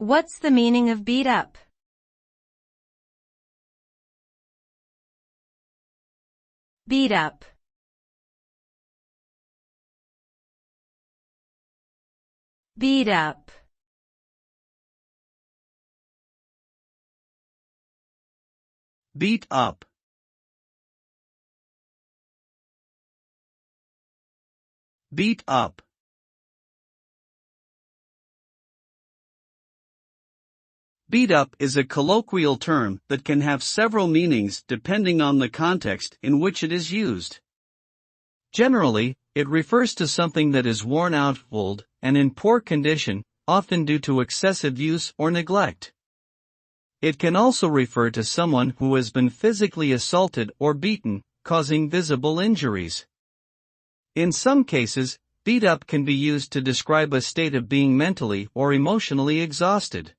What's the meaning of beat up? Beat up. Beat up. Beat up. Beat up. Beat up is a colloquial term that can have several meanings depending on the context in which it is used. Generally, it refers to something that is worn out, old, and in poor condition, often due to excessive use or neglect. It can also refer to someone who has been physically assaulted or beaten, causing visible injuries. In some cases, beat up can be used to describe a state of being mentally or emotionally exhausted.